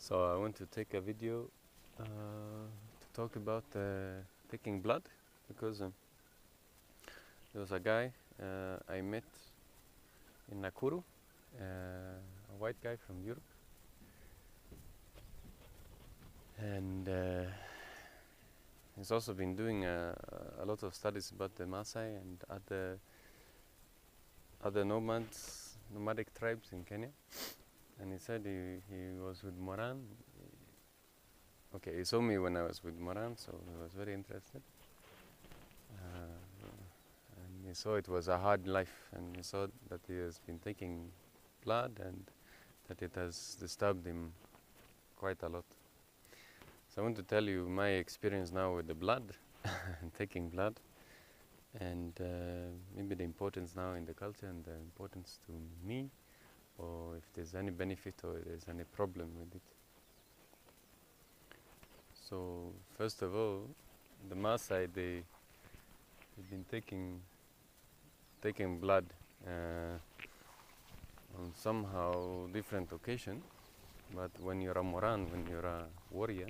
So I want to take a video to talk about taking blood, because there was a guy I met in Nakuru, a white guy from Europe, and he's also been doing a lot of studies about the Maasai and other nomadic tribes in Kenya. And he said he was with Moran. Okay, he saw me when I was with Moran, so he was very interested. And he saw it was a hard life, and he saw that he has been taking blood and that it has disturbed him quite a lot. So I want to tell you my experience now with the blood, and taking blood, and maybe the importance now in the culture and the importance to me, or if there's any benefit or there's any problem with it. So first of all, the Maasai, they've been taking blood on somehow different occasion, but when you're a Moran, when you're a warrior,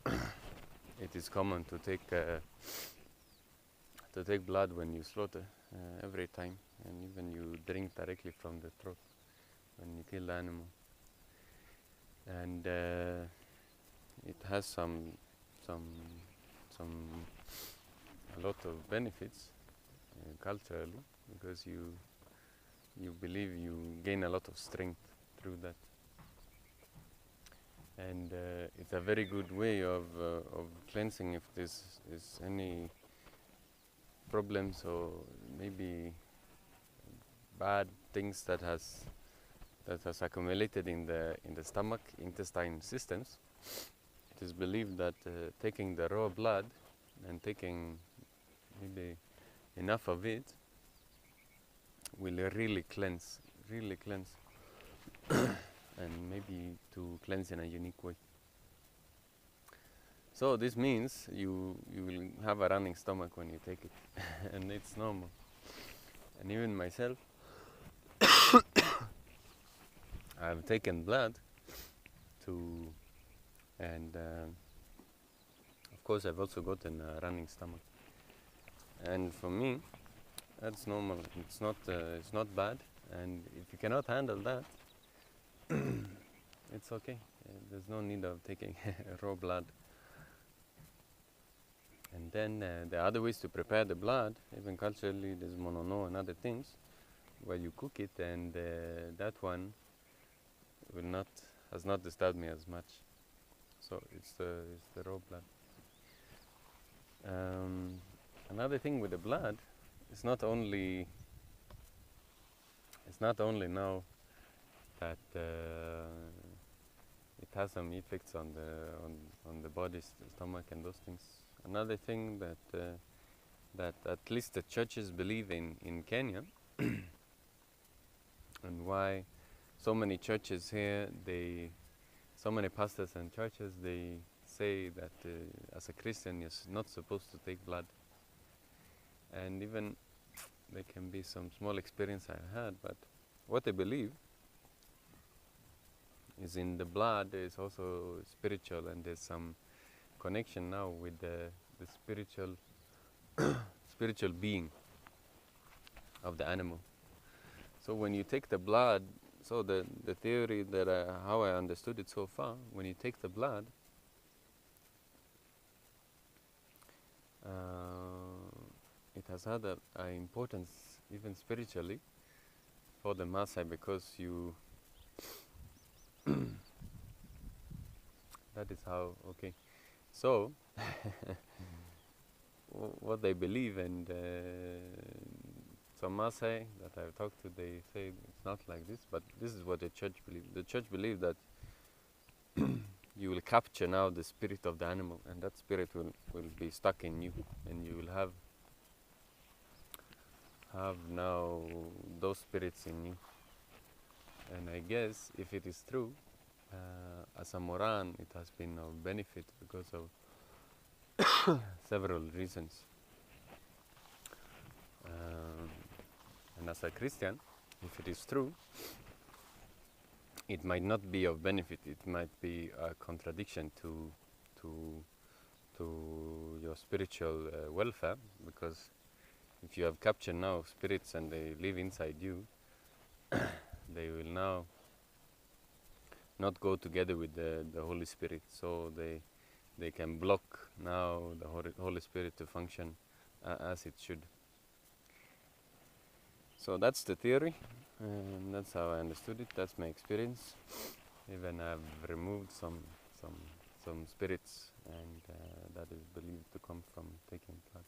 it is common to take blood when you slaughter every time, and even you drink directly from the throat when you kill the animal. And it has a lot of benefits culturally, because you believe you gain a lot of strength through that. And it's a very good way of cleansing if there's any problems or maybe bad things that has accumulated in the stomach, intestine systems. It is believed that taking the raw blood and taking maybe enough of it will really cleanse, and maybe to cleanse in a unique way. So this means you will have a running stomach when you take it, and it's normal. And even myself, I've taken blood and of course I've also gotten a running stomach. And for me, that's normal. It's not bad. And if you cannot handle that, it's okay. There's no need of taking raw blood. And then there are other ways to prepare the blood. Even culturally, there's monono and other things where you cook it, and that one has not disturbed me as much. So it's the raw blood. Another thing with the blood, it's not only now that it has some effects on the body, the stomach, and those things. Another thing that at least the churches believe in Kenya, and why so many churches here, so many pastors and churches, they say that as a Christian you're not supposed to take blood. And even there can be some small experience I had, but what I believe is in the blood there is also spiritual, and there's some connection now with the spiritual being of the animal. So when you take the blood, so the theory that how I understood it so far, when you take the blood, it has had an importance even spiritually for the Maasai, because that is how, okay. So what they believe, and some Maasai that I've talked to, they say it's not like this, but this is what the church believes. The church believes that you will capture now the spirit of the animal, and that spirit will be stuck in you, and you will have now those spirits in you. And I guess if it is true, as a Moran, it has been of benefit because of several reasons. And as a Christian, if it is true, it might not be of benefit. It might be a contradiction to your spiritual welfare, because if you have captured now spirits and they live inside you, they will now not go together with the Holy Spirit, so they can block now the Holy Spirit to function as it should. So that's the theory, and that's how I understood it. That's my experience. Even I've removed some spirits, and that is believed to come from taking blood.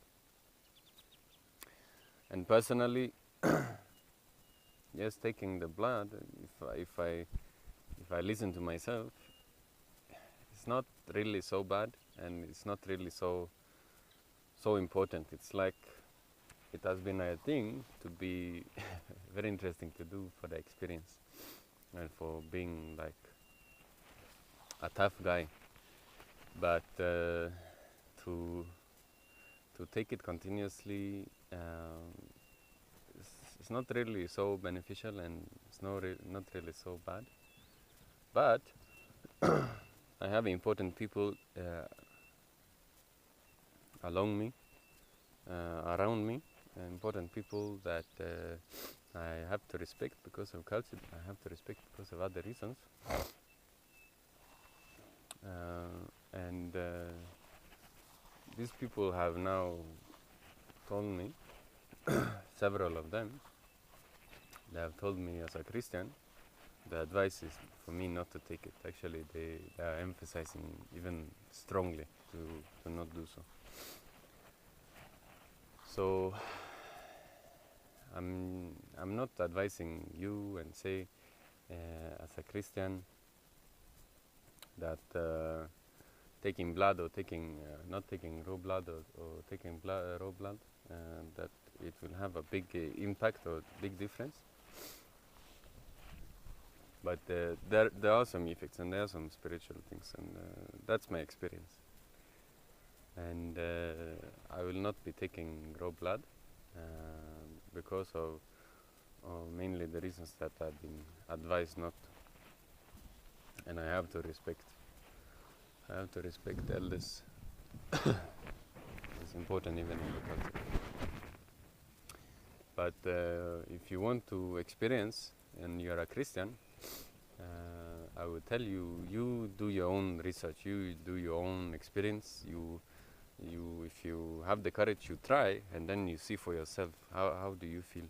And personally, yes, taking the blood, if I listen to myself, it's not really so bad, and it's not really so important. It's like it has been a thing to be very interesting to do for the experience and for being like a tough guy, but to take it continuously, it's not really so beneficial, and it's not really so bad. But I have important people along me, around me, important people that I have to respect because of culture. I have to respect because of other reasons. And these people have now told me, several of them, they have told me as a Christian, the advice is for me not to take it. Actually, they are emphasizing even strongly to not do so. So I'm not advising you and say as a Christian that taking blood or taking not taking raw blood or taking raw blood that it will have a big impact or big difference. But there are some effects, and there are some spiritual things, and that's my experience. And I will not be taking raw blood because of mainly the reasons that I've been advised not to. And I have to respect elders. It's important even in the culture. But if you want to experience and you're a Christian, I would tell you, you do your own research, you do your own experience, if you have the courage, you try, and then you see for yourself how do you feel.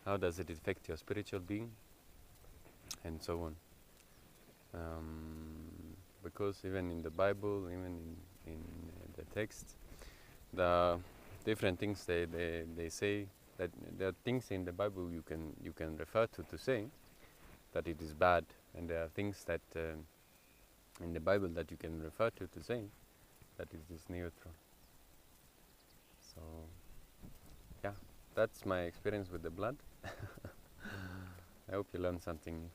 How does it affect your spiritual being, and so on. Because even in the Bible, even in the text, there are different things they say, that there are things in the Bible you can refer to say that it is bad, and there are things that in the Bible that you can refer to say that it is neutral. So yeah, that's my experience with the blood. I hope you learned something new.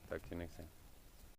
Talk to you next time.